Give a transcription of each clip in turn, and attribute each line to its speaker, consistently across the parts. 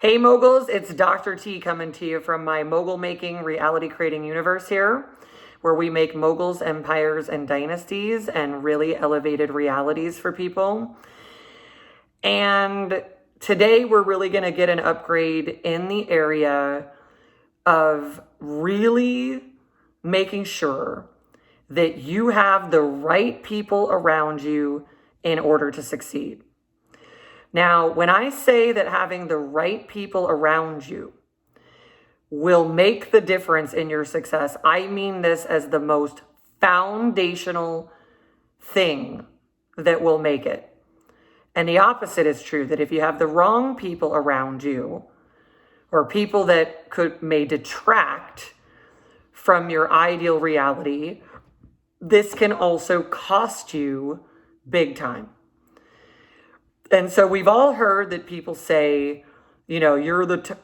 Speaker 1: Hey moguls, it's Dr. T coming to you from my MogulMaking reality creating universe here, where we make moguls, empires, and dynasties and really elevated realities for people. And today we're really going to get an upgrade in the area of really making sure that you have the right people around you in order to succeed. Now, when I say that having the right people around you will make the difference in your success, I mean this as the most foundational thing that will make it. And the opposite is true, that if you have the wrong people around you, or people that may detract from your ideal reality, this can also cost you big time. And so we've all heard that people say, you know, you're the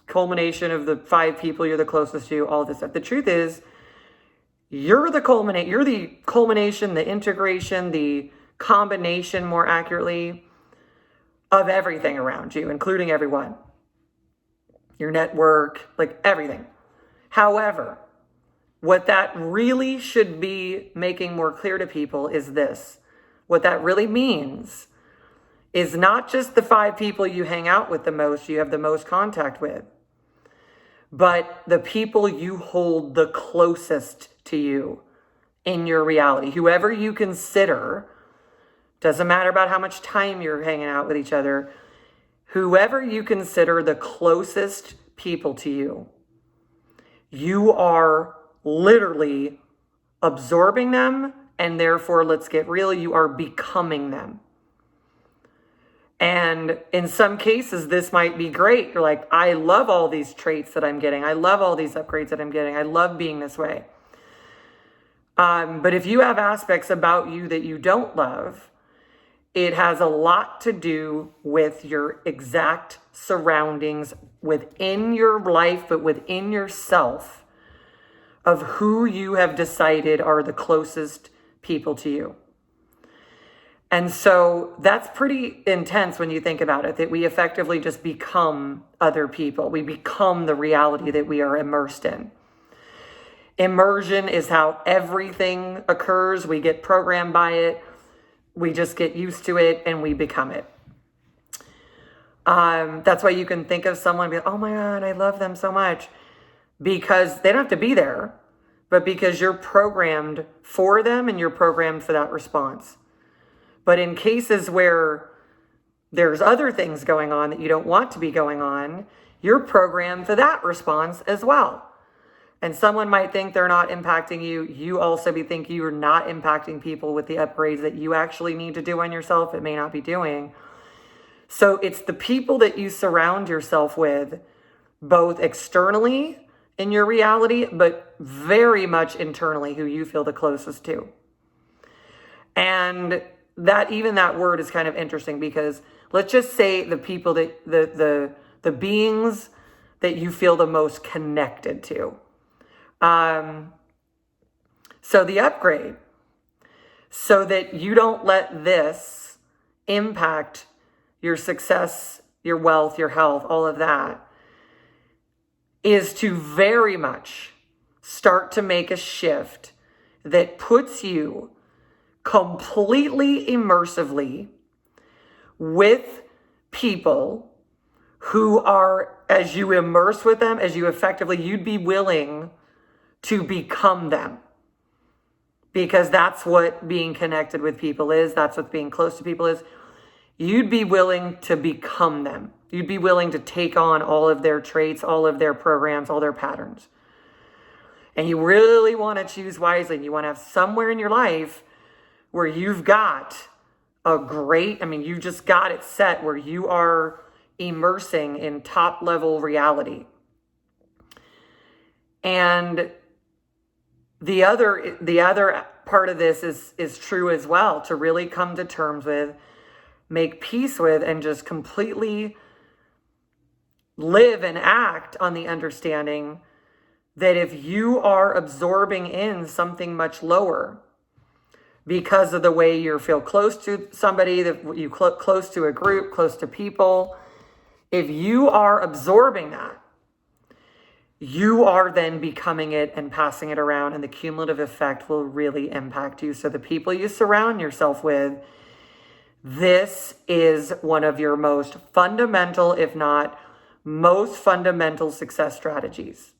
Speaker 1: culmination of the 5 people you're the closest to, all this stuff. The truth is, you're the culmination, the integration, the combination, more accurately, of everything around you, including everyone. Your network, like everything. However, what that really should be making more clear to people is this. What that really means is not just the 5 people you hang out with the most, you have the most contact with, but the people you hold the closest to you in your reality. Whoever you consider, doesn't matter about how much time you're hanging out with each other, whoever you consider the closest people to you, you are literally absorbing them, and therefore, let's get real, you are becoming them. And in some cases, this might be great. You're like, I love all these traits that I'm getting. I love all these upgrades that I'm getting. I love being this way. But if you have aspects about you that you don't love, it has a lot to do with your exact surroundings within your life, but within yourself, of who you have decided are the closest people to you. And so that's pretty intense when you think about it, that we effectively just become other people. We become the reality that we are immersed in. Immersion is how everything occurs. We get programmed by it. We just get used to it and we become it. That's why you can think of someone and be like, oh my God, I love them so much. Because they don't have to be there, but because you're programmed for them and you're programmed for that response. But in cases where there's other things going on that you don't want to be going on, you're programmed for that response as well. And someone might think they're not impacting you. You also think you're not impacting people with the upgrades that you actually need to do on yourself. It may not be doing. So it's the people that you surround yourself with, both externally in your reality, but very much internally, who you feel the closest to. And that word is kind of interesting, because let's just say the people that the beings that you feel the most connected to. So the upgrade, so that you don't let this impact your success, your wealth, your health, all of that, is to very much start to make a shift that puts you completely immersively with people who are, as you immerse with them, as you effectively, you'd be willing to become them. Because that's what being connected with people is. That's what being close to people is. You'd be willing to become them. You'd be willing to take on all of their traits, all of their programs, all their patterns. And you really want to choose wisely. And you want to have somewhere in your life where you've got you've just got it set where you are immersing in top level reality. And the other part of this is true as well, to really come to terms with, make peace with, and just completely live and act on the understanding that if you are absorbing in something much lower, because of the way you feel close to somebody, that you close to a group, close to people, If you are absorbing that, you are then becoming it and passing it around, and the cumulative effect will really impact you. So the people you surround yourself with, this is one of your most fundamental, if not most fundamental success strategies.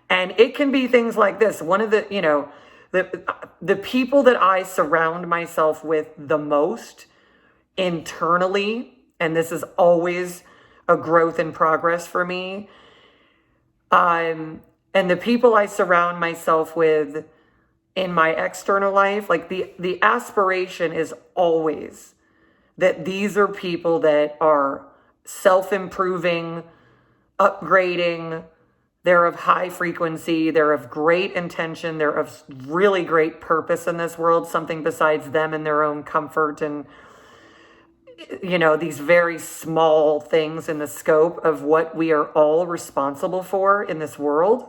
Speaker 1: And it can be things like this. One of the, the people that I surround myself with the most internally, and this is always a growth in progress for me, and the people I surround myself with in my external life, like the aspiration is always that these are people that are self-improving, upgrading, they're of high frequency, they're of great intention, they're of really great purpose in this world, something besides them and their own comfort and, these very small things in the scope of what we are all responsible for in this world.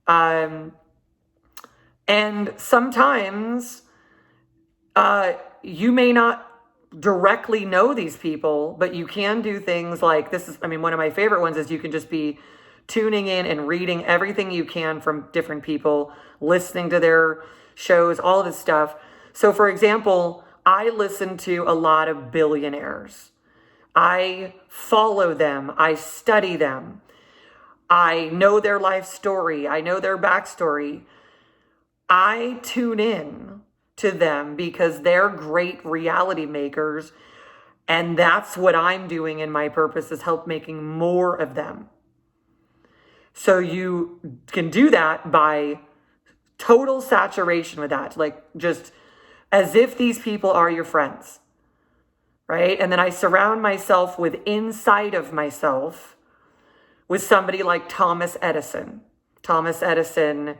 Speaker 1: And sometimes you may not directly know these people, but you can do things like one of my favorite ones is you can just be tuning in and reading everything you can from different people, listening to their shows, all of this stuff. So for example, I listen to a lot of billionaires. I follow them. I study them. I know their life story. I know their backstory. I tune in to them because they're great reality makers. And that's what I'm doing in my purpose, is help making more of them. So you can do that by total saturation with that, like just as if these people are your friends, right? And then I surround myself with inside of myself with somebody like Thomas Edison. Thomas Edison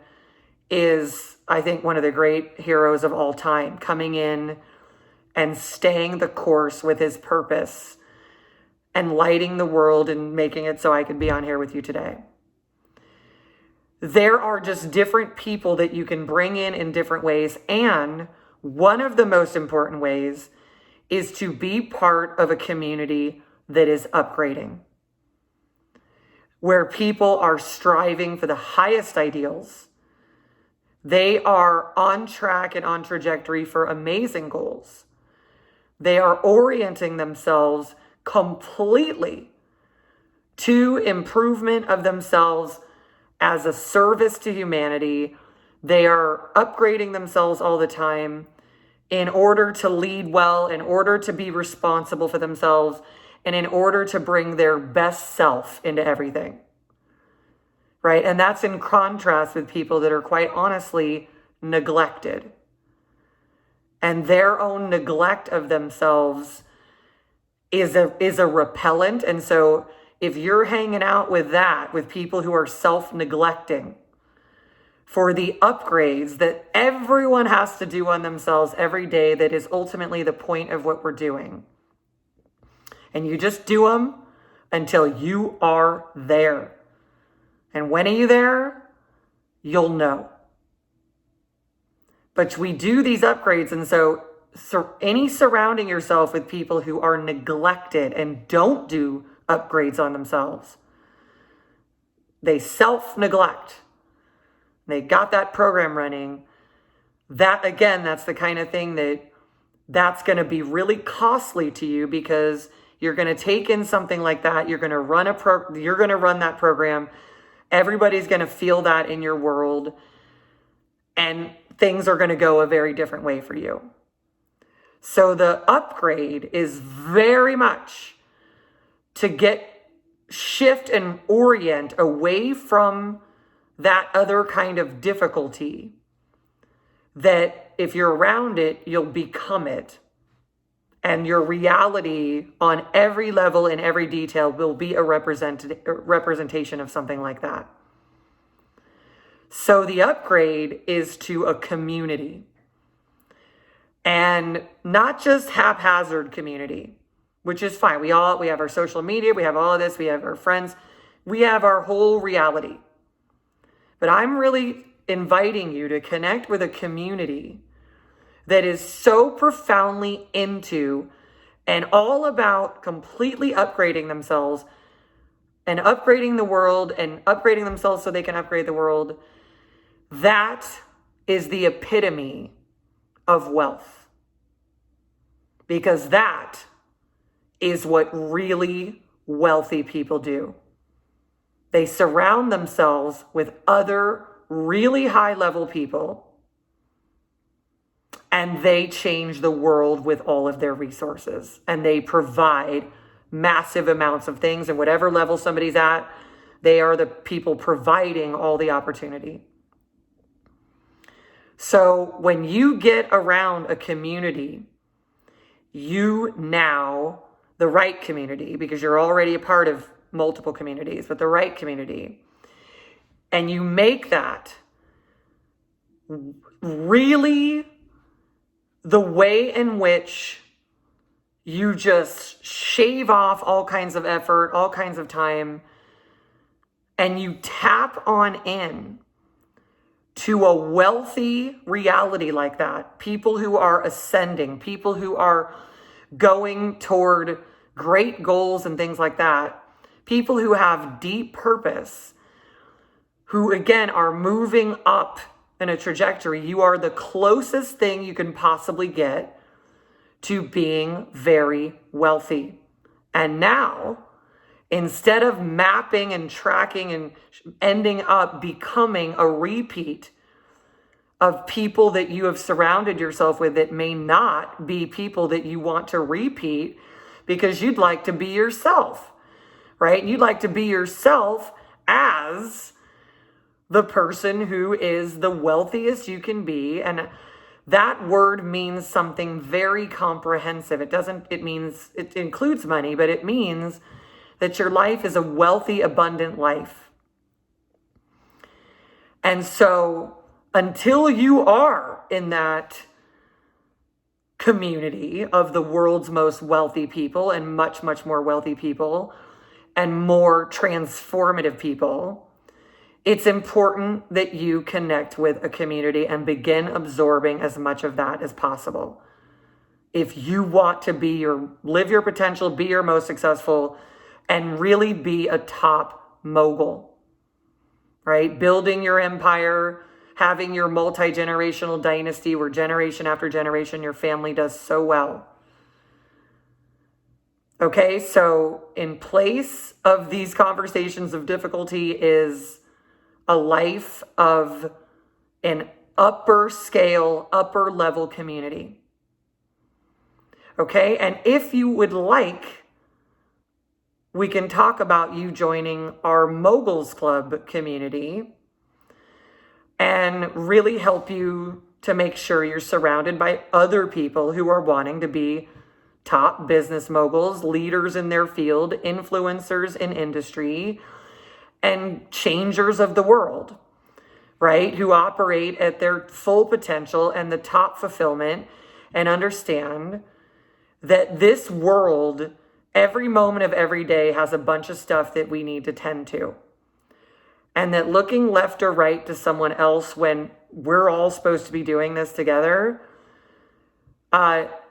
Speaker 1: is, I think, one of the great heroes of all time, coming in and staying the course with his purpose and lighting the world and making it so I could be on here with you today. There are just different people that you can bring in different ways. And one of the most important ways is to be part of a community that is upgrading, where people are striving for the highest ideals. They are on track and on trajectory for amazing goals. They are orienting themselves completely to improvement of themselves as a service to humanity. They are upgrading themselves all the time in order to lead well, in order to be responsible for themselves, and in order to bring their best self into everything, right? And that's in contrast with people that are quite honestly neglected. And their own neglect of themselves is a repellent. And so if you're hanging out with people who are self-neglecting for the upgrades that everyone has to do on themselves every day, that is ultimately the point of what we're doing. And you just do them until you are there. And when are you there? You'll know. But we do these upgrades, and so any surrounding yourself with people who are neglected and don't do upgrades on themselves, they self-neglect, they got that program running, that again, that's the kind of thing that's going to be really costly to you, because you're going to take in something like that, you're going to run that program, everybody's going to feel that in your world, and things are going to go a very different way for you. So the upgrade is very much to shift and orient away from that other kind of difficulty, that if you're around it, you'll become it. And your reality on every level, in every detail, will be a representation of something like that. So the upgrade is to a community, and not just haphazard community, which is fine. We have our social media, we have all of this, we have our friends, we have our whole reality. But I'm really inviting you to connect with a community that is so profoundly into and all about completely upgrading themselves and upgrading the world and upgrading themselves so they can upgrade the world, that is the epitome of wealth. Because that is what really wealthy people do. They surround themselves with other really high-level people, and they change the world with all of their resources. And they provide massive amounts of things, and whatever level somebody's at, they are the people providing all the opportunity. So when you get around a community, you now, the right community, because you're already a part of multiple communities, but the right community, and you make that really the way in which you just shave off all kinds of effort, all kinds of time, and you tap on in to a wealthy reality like that. People who are ascending, people who are going toward great goals and things like that. People who have deep purpose, who again are moving up in a trajectory. You are the closest thing you can possibly get to being very wealthy. And now, instead of mapping and tracking and ending up becoming a repeat of people that you have surrounded yourself with that may not be people that you want to repeat, because you'd like to be yourself, right? You'd like to be yourself as the person who is the wealthiest you can be. And that word means something very comprehensive. It includes money, but it means that your life is a wealthy, abundant life. And so until you are in that community of the world's most wealthy people and much, much more wealthy people and more transformative people, it's important that you connect with a community and begin absorbing as much of that as possible. If you want to live your potential, be your most successful, and really be a top mogul, right? Building your empire, having your multi-generational dynasty where generation after generation your family does so well. Okay, so in place of these conversations of difficulty is a life of an upper scale, upper level community. Okay, and if you would like, we can talk about you joining our Moguls Club community and really help you to make sure you're surrounded by other people who are wanting to be top business moguls, leaders in their field, influencers in industry, and changers of the world, right? Who operate at their full potential and the top fulfillment and understand that this world, every moment of every day, has a bunch of stuff that we need to tend to. And that looking left or right to someone else when we're all supposed to be doing this together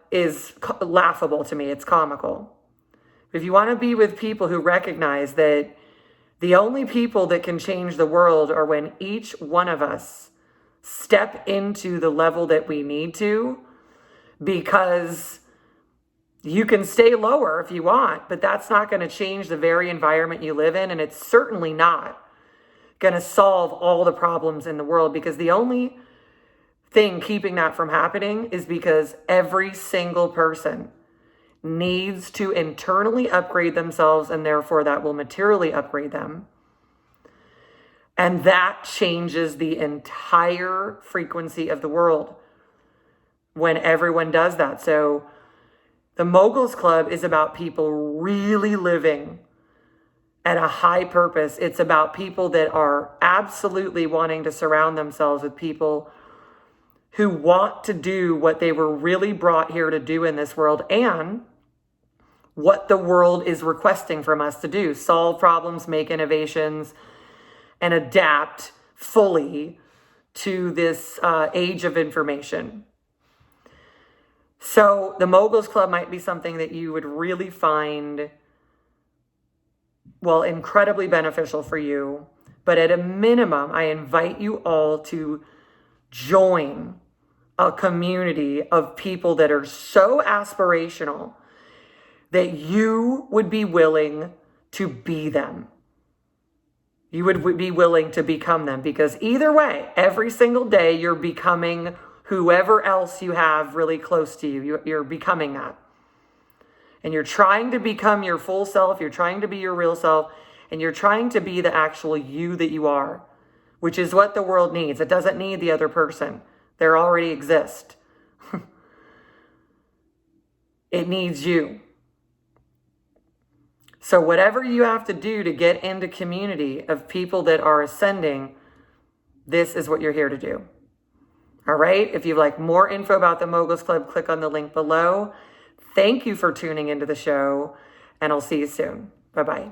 Speaker 1: is laughable to me. It's comical. If you want to be with people who recognize that the only people that can change the world are when each one of us step into the level that we need to, because you can stay lower if you want, but that's not going to change the very environment you live in. And it's certainly not going to solve all the problems in the world, because the only thing keeping that from happening is because every single person needs to internally upgrade themselves, and therefore that will materially upgrade them. And that changes the entire frequency of the world when everyone does that. So the Moguls Club is about people really living at a high purpose. It's about people that are absolutely wanting to surround themselves with people who want to do what they were really brought here to do in this world and what the world is requesting from us to do: solve problems, make innovations, and adapt fully to this age of information. So the Moguls Club might be something that you would really find, well, incredibly beneficial for you. But at a minimum, I invite you all to join a community of people that are so aspirational that you would be willing to be them. You would be willing to become them, because either way, every single day you're becoming whoever else you have really close to you. You're becoming that. And you're trying to become your full self. You're trying to be your real self. And you're trying to be the actual you that you are, which is what the world needs. It doesn't need the other person. They already exist. It needs you. So whatever you have to do to get into community of people that are ascending, this is what you're here to do. All right? If you'd like more info about the Moguls Club, click on the link below. Thank you for tuning into the show, and I'll see you soon. Bye-bye.